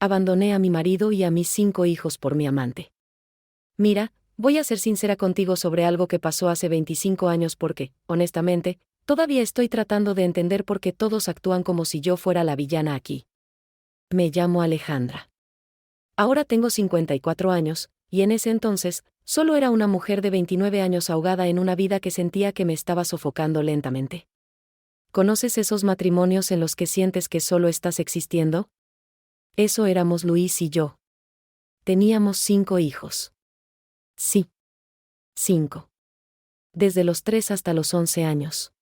Abandoné a mi marido y a mis 5 hijos por mi amante. Mira, voy a ser sincera contigo sobre algo que pasó hace 25 años porque, honestamente, todavía estoy tratando de entender por qué todos actúan como si yo fuera la villana aquí. Me llamo Alejandra. Ahora tengo 54 años, y en ese entonces, solo era una mujer de 29 años ahogada en una vida que sentía que me estaba sofocando lentamente. ¿Conoces esos matrimonios en los que sientes que solo estás existiendo? Eso éramos Luis y yo. Teníamos 5 hijos. Sí. 5. Desde los 3 hasta los 11 años.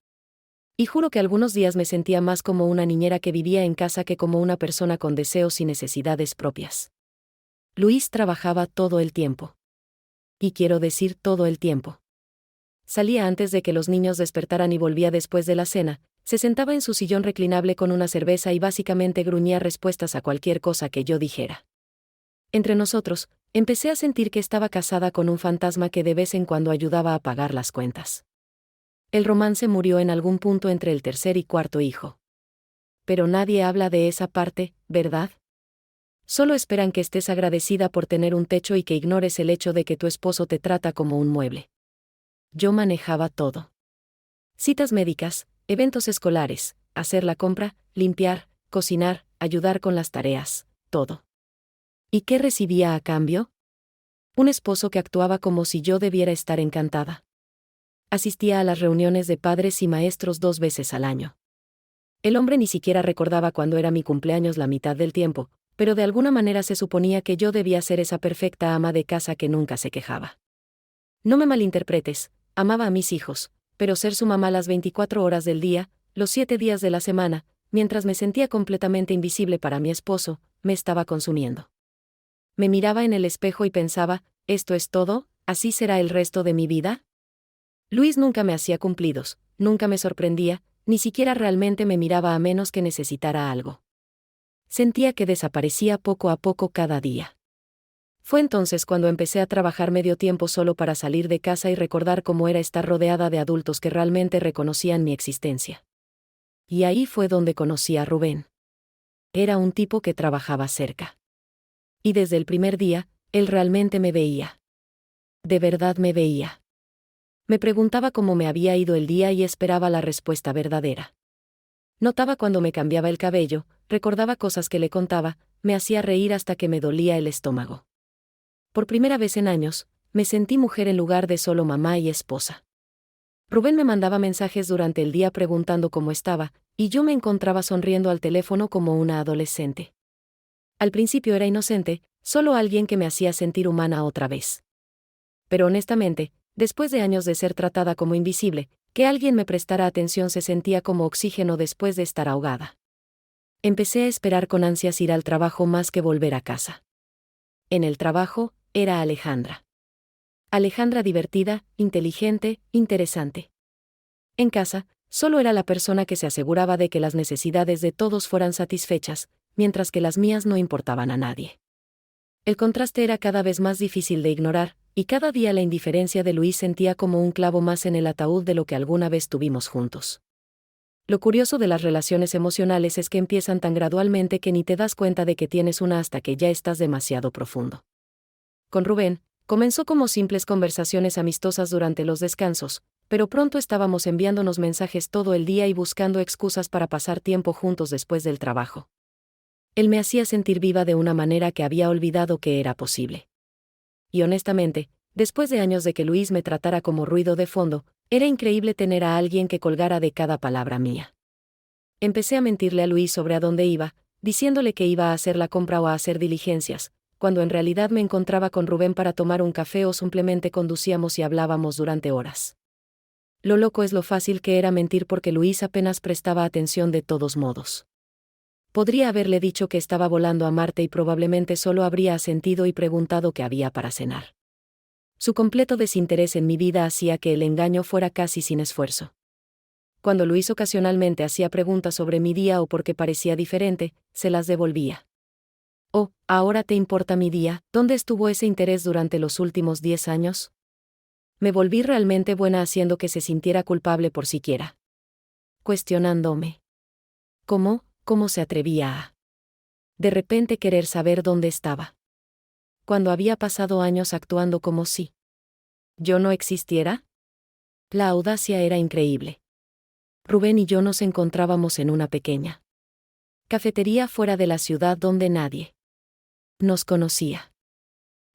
Y juro que algunos días me sentía más como una niñera que vivía en casa que como una persona con deseos y necesidades propias. Luis trabajaba todo el tiempo. Y quiero decir todo el tiempo. Salía antes de que los niños despertaran y volvía después de la cena, se sentaba en su sillón reclinable con una cerveza y básicamente gruñía respuestas a cualquier cosa que yo dijera. Entre nosotros, empecé a sentir que estaba casada con un fantasma que de vez en cuando ayudaba a pagar las cuentas. El romance murió en algún punto entre el tercer y cuarto hijo. Pero nadie habla de esa parte, ¿verdad? Solo esperan que estés agradecida por tener un techo y que ignores el hecho de que tu esposo te trata como un mueble. Yo manejaba todo. Citas médicas, eventos escolares, hacer la compra, limpiar, cocinar, ayudar con las tareas, todo. ¿Y qué recibía a cambio? Un esposo que actuaba como si yo debiera estar encantada. Asistía a las reuniones de padres y maestros 2 veces al año. El hombre ni siquiera recordaba cuándo era mi cumpleaños la mitad del tiempo, pero de alguna manera se suponía que yo debía ser esa perfecta ama de casa que nunca se quejaba. No me malinterpretes, amaba a mis hijos, pero ser su mamá las 24 horas del día, los 7 días de la semana, mientras me sentía completamente invisible para mi esposo, me estaba consumiendo. Me miraba en el espejo y pensaba, ¿esto es todo? ¿Así será el resto de mi vida? Luis nunca me hacía cumplidos, nunca me sorprendía, ni siquiera realmente me miraba a menos que necesitara algo. Sentía que desaparecía poco a poco cada día. Fue entonces cuando empecé a trabajar medio tiempo solo para salir de casa y recordar cómo era estar rodeada de adultos que realmente reconocían mi existencia. Y ahí fue donde conocí a Rubén. Era un tipo que trabajaba cerca. Y desde el primer día, él realmente me veía. De verdad me veía. Me preguntaba cómo me había ido el día y esperaba la respuesta verdadera. Notaba cuando me cambiaba el cabello, recordaba cosas que le contaba, me hacía reír hasta que me dolía el estómago. Por primera vez en años, me sentí mujer en lugar de solo mamá y esposa. Rubén me mandaba mensajes durante el día preguntando cómo estaba, y yo me encontraba sonriendo al teléfono como una adolescente. Al principio era inocente, solo alguien que me hacía sentir humana otra vez. Pero honestamente, después de años de ser tratada como invisible, que alguien me prestara atención se sentía como oxígeno después de estar ahogada. Empecé a esperar con ansias ir al trabajo más que volver a casa. En el trabajo, era Alejandra. Alejandra divertida, inteligente, interesante. En casa, solo era la persona que se aseguraba de que las necesidades de todos fueran satisfechas, mientras que las mías no importaban a nadie. El contraste era cada vez más difícil de ignorar, y cada día la indiferencia de Luis sentía como un clavo más en el ataúd de lo que alguna vez tuvimos juntos. Lo curioso de las relaciones emocionales es que empiezan tan gradualmente que ni te das cuenta de que tienes una hasta que ya estás demasiado profundo. Con Rubén, comenzó como simples conversaciones amistosas durante los descansos, pero pronto estábamos enviándonos mensajes todo el día y buscando excusas para pasar tiempo juntos después del trabajo. Él me hacía sentir viva de una manera que había olvidado que era posible. Y honestamente, después de años de que Luis me tratara como ruido de fondo, era increíble tener a alguien que colgara de cada palabra mía. Empecé a mentirle a Luis sobre a dónde iba, diciéndole que iba a hacer la compra o a hacer diligencias, cuando en realidad me encontraba con Rubén para tomar un café o simplemente conducíamos y hablábamos durante horas. Lo loco es lo fácil que era mentir porque Luis apenas prestaba atención de todos modos. Podría haberle dicho que estaba volando a Marte y probablemente solo habría asentido y preguntado qué había para cenar. Su completo desinterés en mi vida hacía que el engaño fuera casi sin esfuerzo. Cuando Luis ocasionalmente hacía preguntas sobre mi día o porque parecía diferente, se las devolvía. Oh, ¿ahora te importa mi día? ¿Dónde estuvo ese interés durante los últimos 10 años? Me volví realmente buena haciendo que se sintiera culpable por siquiera. Cuestionándome. ¿Cómo se atrevía a De repente querer saber dónde estaba. Cuando había pasado años actuando como si yo no existiera. La audacia era increíble. Rubén y yo nos encontrábamos en una pequeña cafetería fuera de la ciudad donde nadie nos conocía.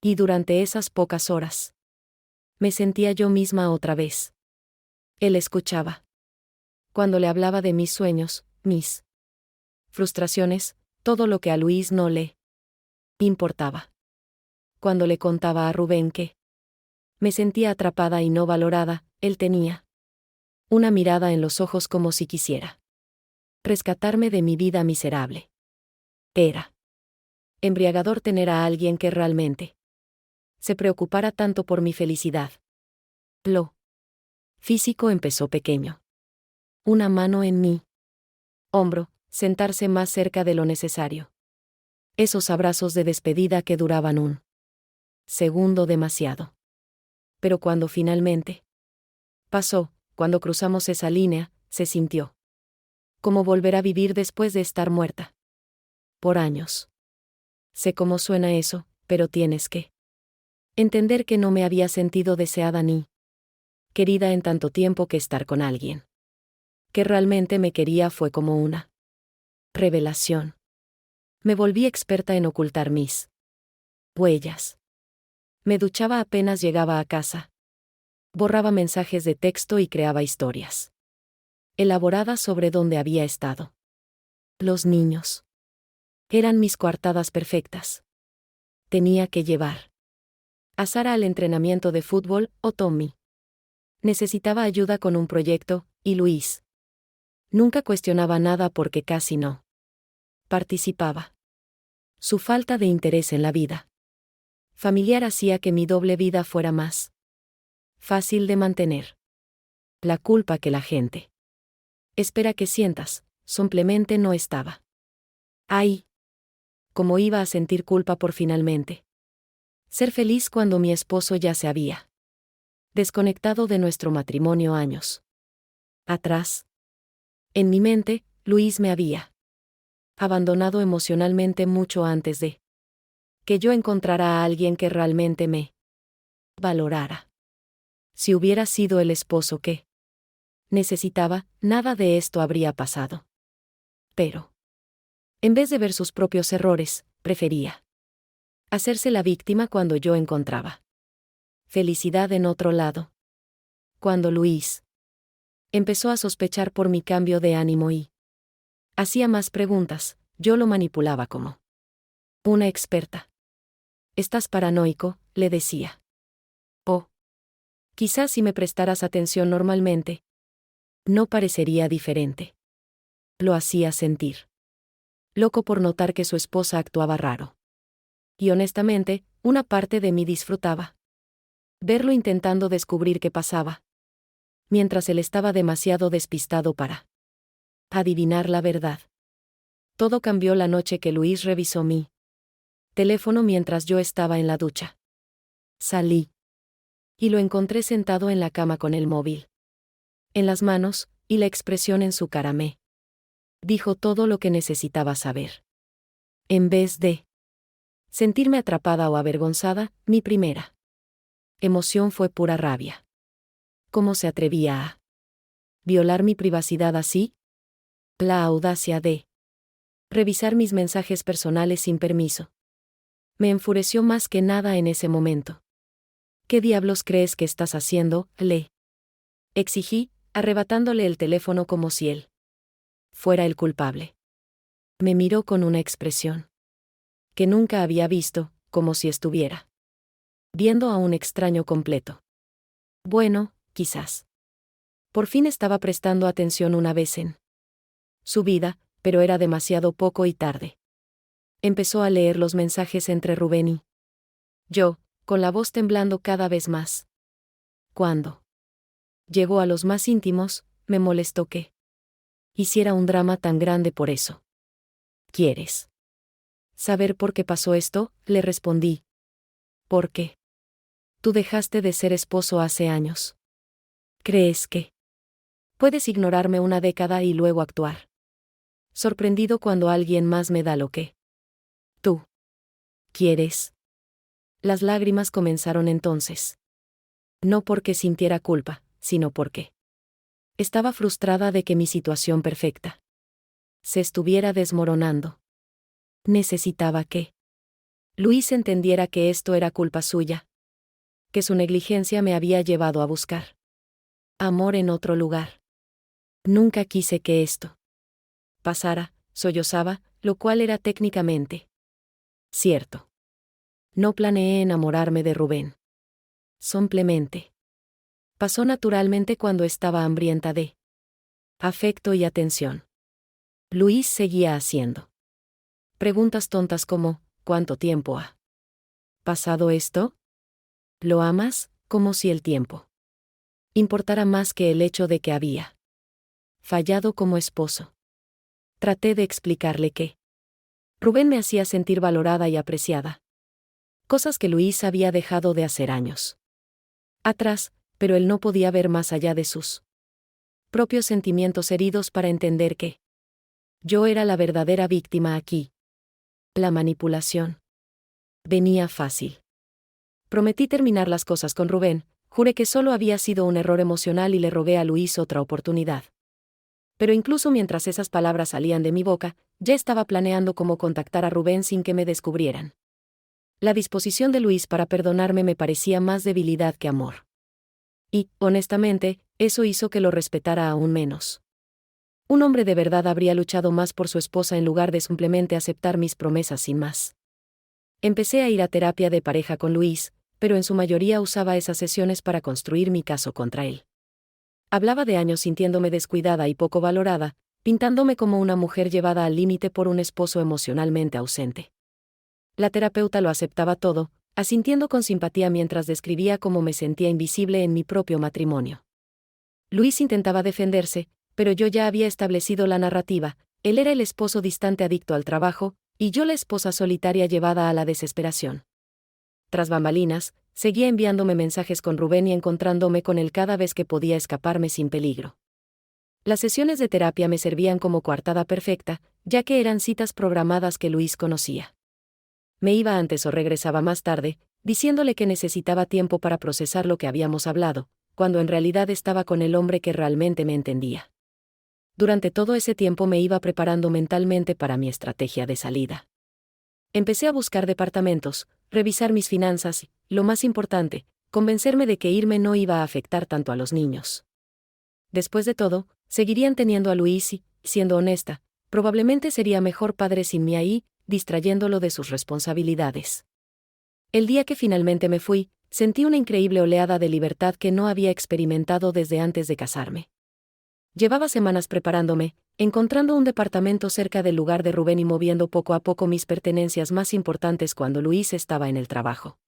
Y durante esas pocas horas, me sentía yo misma otra vez. Él escuchaba. Cuando le hablaba de mis sueños, mis frustraciones, todo lo que a Luis no le importaba. Cuando le contaba a Rubén que me sentía atrapada y no valorada, él tenía una mirada en los ojos como si quisiera rescatarme de mi vida miserable. Era embriagador tener a alguien que realmente se preocupara tanto por mi felicidad. Lo físico empezó pequeño. Una mano en mi hombro, sentarse más cerca de lo necesario. Esos abrazos de despedida que duraban un segundo demasiado. Pero cuando finalmente pasó, cuando cruzamos esa línea, se sintió como volver a vivir después de estar muerta por años. Sé cómo suena eso, pero tienes que entender que no me había sentido deseada ni querida en tanto tiempo que estar con alguien que realmente me quería fue como una revelación. Me volví experta en ocultar mis huellas. Me duchaba apenas llegaba a casa. Borraba mensajes de texto y creaba historias elaboradas sobre dónde había estado. Los niños eran mis coartadas perfectas. Tenía que llevar a Sara al entrenamiento de fútbol, o Tommy necesitaba ayuda con un proyecto, y Luis nunca cuestionaba nada porque casi no participaba. Su falta de interés en la vida familiar hacía que mi doble vida fuera más fácil de mantener. La culpa que la gente espera que sientas, simplemente no estaba ahí. ¿Cómo iba a sentir culpa por finalmente ser feliz cuando mi esposo ya se había desconectado de nuestro matrimonio años atrás? En mi mente, Luis me había abandonado emocionalmente mucho antes de que yo encontrara a alguien que realmente me valorara. Si hubiera sido el esposo que necesitaba, nada de esto habría pasado. Pero, en vez de ver sus propios errores, prefería hacerse la víctima cuando yo encontraba felicidad en otro lado. Cuando Luis empezó a sospechar por mi cambio de ánimo y hacía más preguntas, yo lo manipulaba como una experta. «Estás paranoico», le decía. «Oh, quizás si me prestaras atención normalmente, no parecería diferente». Lo hacía sentir loco por notar que su esposa actuaba raro. Y honestamente, una parte de mí disfrutaba verlo intentando descubrir qué pasaba, mientras él estaba demasiado despistado para adivinar la verdad. Todo cambió la noche que Luis revisó mi teléfono mientras yo estaba en la ducha. Salí y lo encontré sentado en la cama con el móvil en las manos, y la expresión en su cara me dijo todo lo que necesitaba saber. En vez de sentirme atrapada o avergonzada, mi primera emoción fue pura rabia. ¿Cómo se atrevía a violar mi privacidad así? La audacia de revisar mis mensajes personales sin permiso me enfureció más que nada en ese momento. «¿Qué diablos crees que estás haciendo?», le exigí, arrebatándole el teléfono como si él fuera el culpable. Me miró con una expresión que nunca había visto, como si estuviera viendo a un extraño completo. Bueno, quizás por fin estaba prestando atención una vez en su vida, pero era demasiado poco y tarde. Empezó a leer los mensajes entre Rubén y yo, con la voz temblando cada vez más. Cuando llegó a los más íntimos, me molestó que hiciera un drama tan grande por eso. «¿Quieres saber por qué pasó esto?», le respondí. «¿Por qué? Tú dejaste de ser esposo hace años. ¿Crees que puedes ignorarme una década y luego actuar sorprendido cuando alguien más me da lo que ¿Quieres? Las lágrimas comenzaron entonces. No porque sintiera culpa, sino porque estaba frustrada de que mi situación perfecta se estuviera desmoronando. Necesitaba que Luis entendiera que esto era culpa suya, que su negligencia me había llevado a buscar amor en otro lugar. Nunca quise que esto pasara, sollozaba, lo cual era técnicamente cierto. No planeé enamorarme de Rubén. Simplemente pasó naturalmente cuando estaba hambrienta de afecto y atención. Luis seguía haciendo preguntas tontas como, ¿cuánto tiempo ha pasado esto? ¿Lo amas? Como si el tiempo importara más que el hecho de que había fallado como esposo. Traté de explicarle que Rubén me hacía sentir valorada y apreciada. Cosas que Luis había dejado de hacer años atrás, pero él no podía ver más allá de sus propios sentimientos heridos para entender que yo era la verdadera víctima aquí. La manipulación venía fácil. Prometí terminar las cosas con Rubén, juré que solo había sido un error emocional y le rogué a Luis otra oportunidad. Pero incluso mientras esas palabras salían de mi boca, ya estaba planeando cómo contactar a Rubén sin que me descubrieran. La disposición de Luis para perdonarme me parecía más debilidad que amor. Y, honestamente, eso hizo que lo respetara aún menos. Un hombre de verdad habría luchado más por su esposa en lugar de simplemente aceptar mis promesas sin más. Empecé a ir a terapia de pareja con Luis, pero en su mayoría usaba esas sesiones para construir mi caso contra él. Hablaba de años sintiéndome descuidada y poco valorada, pintándome como una mujer llevada al límite por un esposo emocionalmente ausente. La terapeuta lo aceptaba todo, asintiendo con simpatía mientras describía cómo me sentía invisible en mi propio matrimonio. Luis intentaba defenderse, pero yo ya había establecido la narrativa. Él era el esposo distante adicto al trabajo, y yo la esposa solitaria llevada a la desesperación. Tras bambalinas, seguía enviándome mensajes con Rubén y encontrándome con él cada vez que podía escaparme sin peligro. Las sesiones de terapia me servían como coartada perfecta, ya que eran citas programadas que Luis conocía. Me iba antes o regresaba más tarde, diciéndole que necesitaba tiempo para procesar lo que habíamos hablado, cuando en realidad estaba con el hombre que realmente me entendía. Durante todo ese tiempo me iba preparando mentalmente para mi estrategia de salida. Empecé a buscar departamentos, revisar mis finanzas y, lo más importante, convencerme de que irme no iba a afectar tanto a los niños. Después de todo, seguirían teniendo a Luis y, siendo honesta, probablemente sería mejor padre sin mí ahí, distrayéndolo de sus responsabilidades. El día que finalmente me fui, sentí una increíble oleada de libertad que no había experimentado desde antes de casarme. Llevaba semanas preparándome, encontrando un departamento cerca del lugar de Rubén y moviendo poco a poco mis pertenencias más importantes cuando Luis estaba en el trabajo.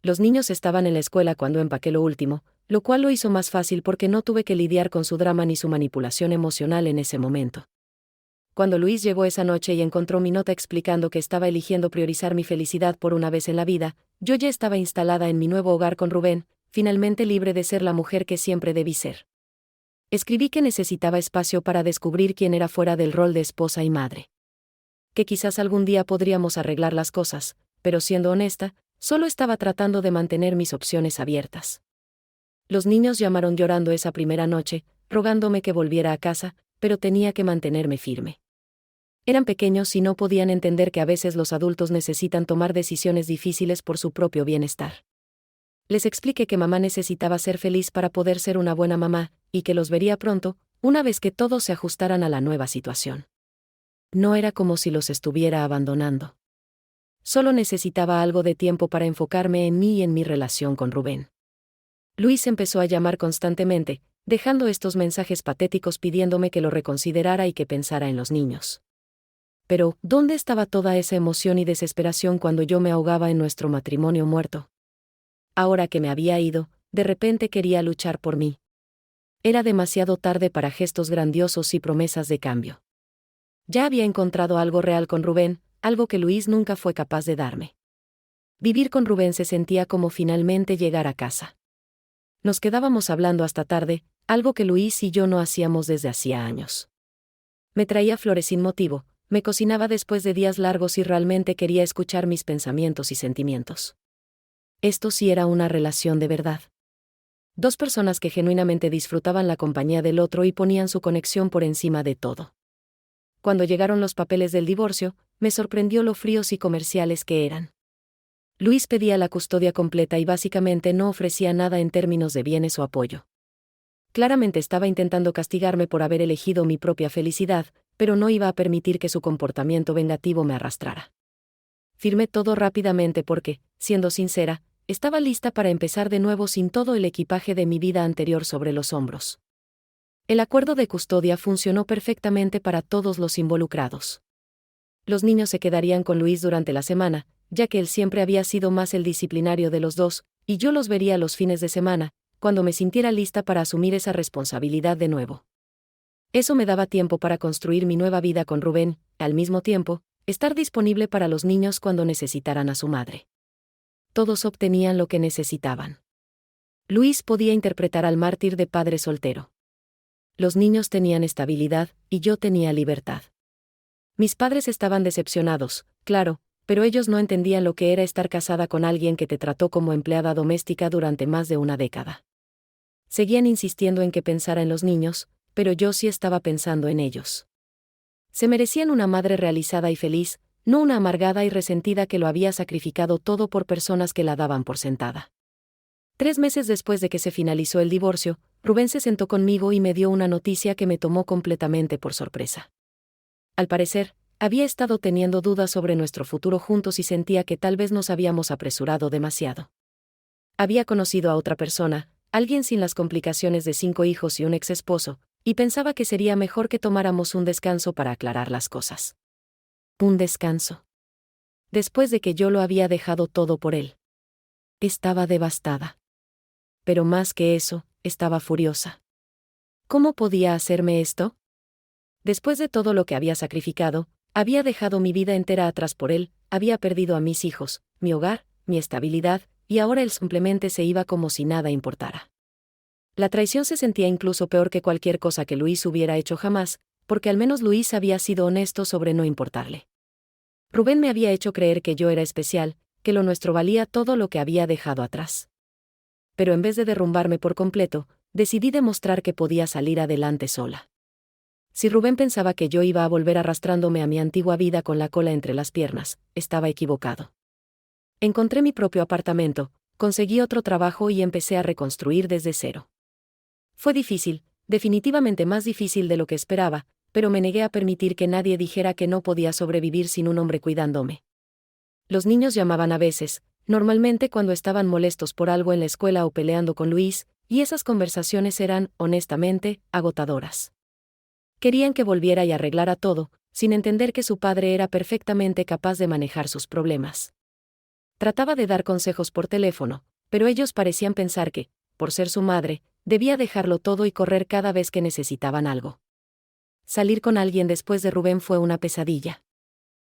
Los niños estaban en la escuela cuando empaqué lo último, lo cual lo hizo más fácil porque no tuve que lidiar con su drama ni su manipulación emocional en ese momento. Cuando Luis llegó esa noche y encontró mi nota explicando que estaba eligiendo priorizar mi felicidad por una vez en la vida, yo ya estaba instalada en mi nuevo hogar con Rubén, finalmente libre de ser la mujer que siempre debí ser. Escribí que necesitaba espacio para descubrir quién era fuera del rol de esposa y madre. Que quizás algún día podríamos arreglar las cosas, pero siendo honesta, solo estaba tratando de mantener mis opciones abiertas. Los niños llamaron llorando esa primera noche, rogándome que volviera a casa, pero tenía que mantenerme firme. Eran pequeños y no podían entender que a veces los adultos necesitan tomar decisiones difíciles por su propio bienestar. Les expliqué que mamá necesitaba ser feliz para poder ser una buena mamá, y que los vería pronto, una vez que todos se ajustaran a la nueva situación. No era como si los estuviera abandonando. Solo necesitaba algo de tiempo para enfocarme en mí y en mi relación con Rubén. Luis empezó a llamar constantemente, dejando estos mensajes patéticos pidiéndome que lo reconsiderara y que pensara en los niños. Pero, ¿dónde estaba toda esa emoción y desesperación cuando yo me ahogaba en nuestro matrimonio muerto? Ahora que me había ido, de repente quería luchar por mí. Era demasiado tarde para gestos grandiosos y promesas de cambio. Ya había encontrado algo real con Rubén, algo que Luis nunca fue capaz de darme. Vivir con Rubén se sentía como finalmente llegar a casa. Nos quedábamos hablando hasta tarde, algo que Luis y yo no hacíamos desde hacía años. Me traía flores sin motivo, me cocinaba después de días largos y realmente quería escuchar mis pensamientos y sentimientos. Esto sí era una relación de verdad. Dos personas que genuinamente disfrutaban la compañía del otro y ponían su conexión por encima de todo. Cuando llegaron los papeles del divorcio, me sorprendió lo fríos y comerciales que eran. Luis pedía la custodia completa y básicamente no ofrecía nada en términos de bienes o apoyo. Claramente estaba intentando castigarme por haber elegido mi propia felicidad, pero no iba a permitir que su comportamiento vengativo me arrastrara. Firmé todo rápidamente porque, siendo sincera, estaba lista para empezar de nuevo sin todo el equipaje de mi vida anterior sobre los hombros. El acuerdo de custodia funcionó perfectamente para todos los involucrados. Los niños se quedarían con Luis durante la semana, ya que él siempre había sido más el disciplinario de los dos, y yo los vería los fines de semana, cuando me sintiera lista para asumir esa responsabilidad de nuevo. Eso me daba tiempo para construir mi nueva vida con Rubén, al mismo tiempo, estar disponible para los niños cuando necesitaran a su madre. Todos obtenían lo que necesitaban. Luis podía interpretar al mártir de padre soltero. Los niños tenían estabilidad, y yo tenía libertad. Mis padres estaban decepcionados, claro, pero ellos no entendían lo que era estar casada con alguien que te trató como empleada doméstica durante más de una década. Seguían insistiendo en que pensara en los niños, pero yo sí estaba pensando en ellos. Se merecían una madre realizada y feliz, no una amargada y resentida que lo había sacrificado todo por personas que la daban por sentada. 3 meses después de que se finalizó el divorcio, Rubén se sentó conmigo y me dio una noticia que me tomó completamente por sorpresa. Al parecer, había estado teniendo dudas sobre nuestro futuro juntos y sentía que tal vez nos habíamos apresurado demasiado. Había conocido a otra persona, alguien sin las complicaciones de 5 hijos y un ex esposo, y pensaba que sería mejor que tomáramos un descanso para aclarar las cosas. Un descanso. Después de que yo lo había dejado todo por él. Estaba devastada. Pero más que eso, estaba furiosa. ¿Cómo podía hacerme esto? Después de todo lo que había sacrificado, había dejado mi vida entera atrás por él, había perdido a mis hijos, mi hogar, mi estabilidad, y ahora él simplemente se iba como si nada importara. La traición se sentía incluso peor que cualquier cosa que Luis hubiera hecho jamás, porque al menos Luis había sido honesto sobre no importarle. Rubén me había hecho creer que yo era especial, que lo nuestro valía todo lo que había dejado atrás. Pero en vez de derrumbarme por completo, decidí demostrar que podía salir adelante sola. Si Rubén pensaba que yo iba a volver arrastrándome a mi antigua vida con la cola entre las piernas, estaba equivocado. Encontré mi propio apartamento, conseguí otro trabajo y empecé a reconstruir desde cero. Fue difícil, definitivamente más difícil de lo que esperaba, pero me negué a permitir que nadie dijera que no podía sobrevivir sin un hombre cuidándome. Los niños llamaban a veces, normalmente cuando estaban molestos por algo en la escuela o peleando con Luis, y esas conversaciones eran, honestamente, agotadoras. Querían que volviera y arreglara todo, sin entender que su padre era perfectamente capaz de manejar sus problemas. Trataba de dar consejos por teléfono, pero ellos parecían pensar que, por ser su madre, debía dejarlo todo y correr cada vez que necesitaban algo. Salir con alguien después de Rubén fue una pesadilla.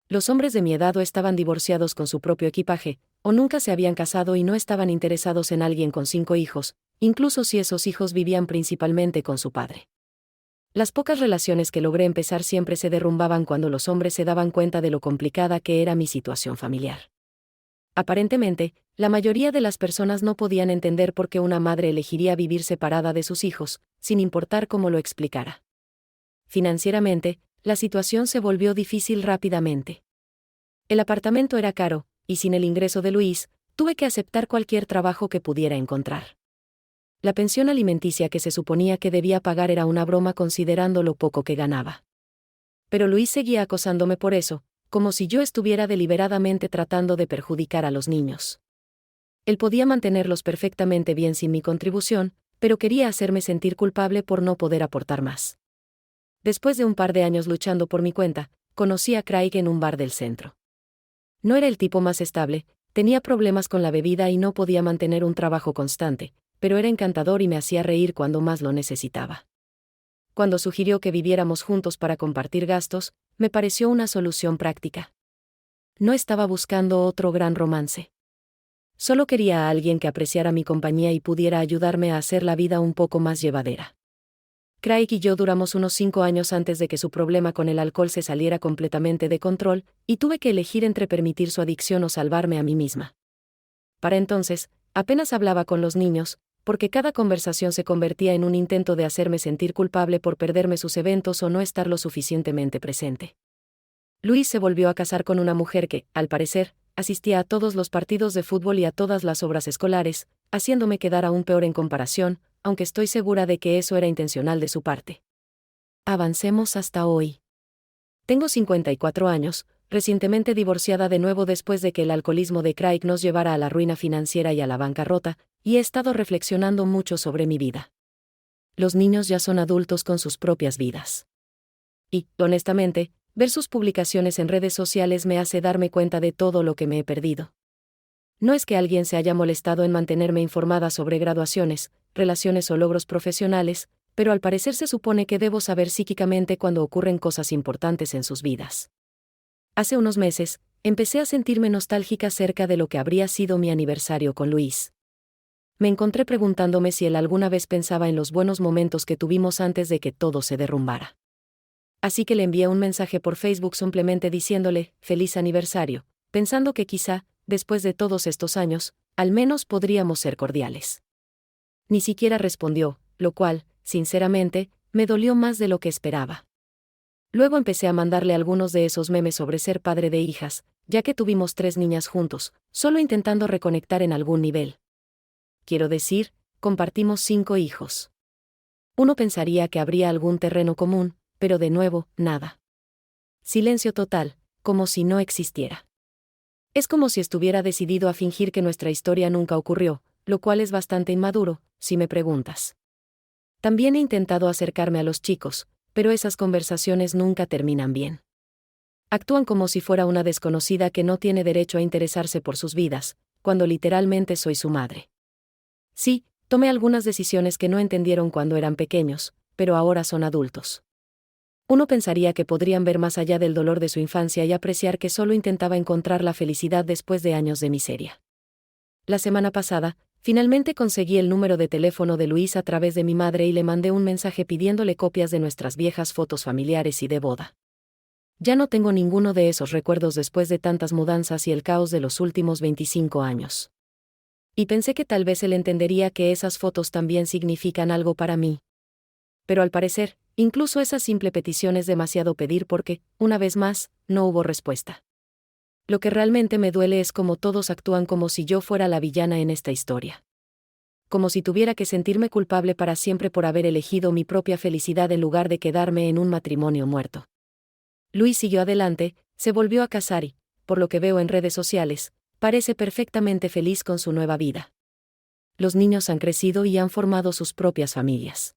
Los hombres de mi edad o estaban divorciados con su propio equipaje, o nunca se habían casado y no estaban interesados en alguien con 5 hijos, incluso si esos hijos vivían principalmente con su padre. Las pocas relaciones que logré empezar siempre se derrumbaban cuando los hombres se daban cuenta de lo complicada que era mi situación familiar. Aparentemente, la mayoría de las personas no podían entender por qué una madre elegiría vivir separada de sus hijos, sin importar cómo lo explicara. Financieramente, la situación se volvió difícil rápidamente. El apartamento era caro, y sin el ingreso de Luis, tuve que aceptar cualquier trabajo que pudiera encontrar. La pensión alimenticia que se suponía que debía pagar era una broma considerando lo poco que ganaba. Pero Luis seguía acosándome por eso, como si yo estuviera deliberadamente tratando de perjudicar a los niños. Él podía mantenerlos perfectamente bien sin mi contribución, pero quería hacerme sentir culpable por no poder aportar más. Después de un par de años luchando por mi cuenta, conocí a Craig en un bar del centro. No era el tipo más estable, tenía problemas con la bebida y no podía mantener un trabajo constante, pero era encantador y me hacía reír cuando más lo necesitaba. Cuando sugirió que viviéramos juntos para compartir gastos, me pareció una solución práctica. No estaba buscando otro gran romance. Solo quería a alguien que apreciara mi compañía y pudiera ayudarme a hacer la vida un poco más llevadera. Craig y yo duramos unos 5 años antes de que su problema con el alcohol se saliera completamente de control, y tuve que elegir entre permitir su adicción o salvarme a mí misma. Para entonces, apenas hablaba con los niños, porque cada conversación se convertía en un intento de hacerme sentir culpable por perderme sus eventos o no estar lo suficientemente presente. Luis se volvió a casar con una mujer que, al parecer, asistía a todos los partidos de fútbol y a todas las obras escolares, haciéndome quedar aún peor en comparación, aunque estoy segura de que eso era intencional de su parte. Avancemos hasta hoy. Tengo 54 años, recientemente divorciada de nuevo después de que el alcoholismo de Craig nos llevara a la ruina financiera y a la bancarrota, y he estado reflexionando mucho sobre mi vida. Los niños ya son adultos con sus propias vidas. Y, honestamente, ver sus publicaciones en redes sociales me hace darme cuenta de todo lo que me he perdido. No es que alguien se haya molestado en mantenerme informada sobre graduaciones, relaciones o logros profesionales, pero al parecer se supone que debo saber psíquicamente cuando ocurren cosas importantes en sus vidas. Hace unos meses, empecé a sentirme nostálgica acerca de lo que habría sido mi aniversario con Luis. Me encontré preguntándome si él alguna vez pensaba en los buenos momentos que tuvimos antes de que todo se derrumbara. Así que le envié un mensaje por Facebook simplemente diciéndole, feliz aniversario, pensando que quizá, después de todos estos años, al menos podríamos ser cordiales. Ni siquiera respondió, lo cual, sinceramente, me dolió más de lo que esperaba. Luego empecé a mandarle algunos de esos memes sobre ser padre de hijas, ya que tuvimos 3 niñas juntos, solo intentando reconectar en algún nivel. Quiero decir, compartimos 5 hijos. Uno pensaría que habría algún terreno común, pero de nuevo, nada. Silencio total, como si no existiera. Es como si estuviera decidido a fingir que nuestra historia nunca ocurrió, lo cual es bastante inmaduro, si me preguntas. También he intentado acercarme a los chicos, pero esas conversaciones nunca terminan bien. Actúan como si fuera una desconocida que no tiene derecho a interesarse por sus vidas, cuando literalmente soy su madre. Sí, tomé algunas decisiones que no entendieron cuando eran pequeños, pero ahora son adultos. Uno pensaría que podrían ver más allá del dolor de su infancia y apreciar que solo intentaba encontrar la felicidad después de años de miseria. La semana pasada, finalmente conseguí el número de teléfono de Luis a través de mi madre y le mandé un mensaje pidiéndole copias de nuestras viejas fotos familiares y de boda. Ya no tengo ninguno de esos recuerdos después de tantas mudanzas y el caos de los últimos 25 años. Y pensé que tal vez él entendería que esas fotos también significan algo para mí. Pero al parecer, incluso esa simple petición es demasiado pedir porque, una vez más, no hubo respuesta. Lo que realmente me duele es cómo todos actúan como si yo fuera la villana en esta historia. Como si tuviera que sentirme culpable para siempre por haber elegido mi propia felicidad en lugar de quedarme en un matrimonio muerto. Luis siguió adelante, se volvió a casar y, por lo que veo en redes sociales, parece perfectamente feliz con su nueva vida. Los niños han crecido y han formado sus propias familias.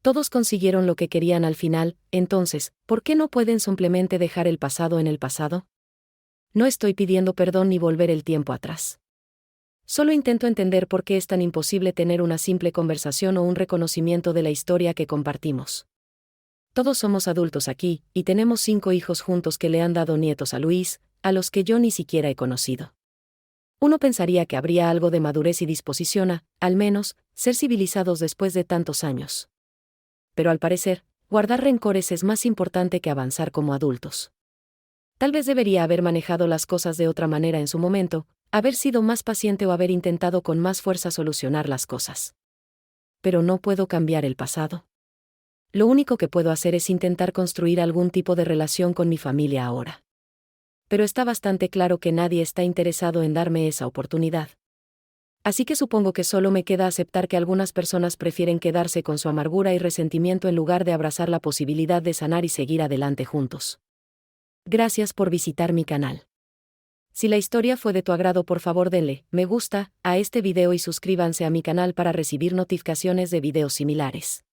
Todos consiguieron lo que querían al final, entonces, ¿por qué no pueden simplemente dejar el pasado en el pasado? No estoy pidiendo perdón ni volver el tiempo atrás. Solo intento entender por qué es tan imposible tener una simple conversación o un reconocimiento de la historia que compartimos. Todos somos adultos aquí, y tenemos 5 hijos juntos que le han dado nietos a Luis, a los que yo ni siquiera he conocido. Uno pensaría que habría algo de madurez y disposición a, al menos, ser civilizados después de tantos años. Pero al parecer, guardar rencores es más importante que avanzar como adultos. Tal vez debería haber manejado las cosas de otra manera en su momento, haber sido más paciente o haber intentado con más fuerza solucionar las cosas. Pero no puedo cambiar el pasado. Lo único que puedo hacer es intentar construir algún tipo de relación con mi familia ahora. Pero está bastante claro que nadie está interesado en darme esa oportunidad. Así que supongo que solo me queda aceptar que algunas personas prefieren quedarse con su amargura y resentimiento en lugar de abrazar la posibilidad de sanar y seguir adelante juntos. Gracias por visitar mi canal. Si la historia fue de tu agrado, por favor denle me gusta a este video y suscríbanse a mi canal para recibir notificaciones de videos similares.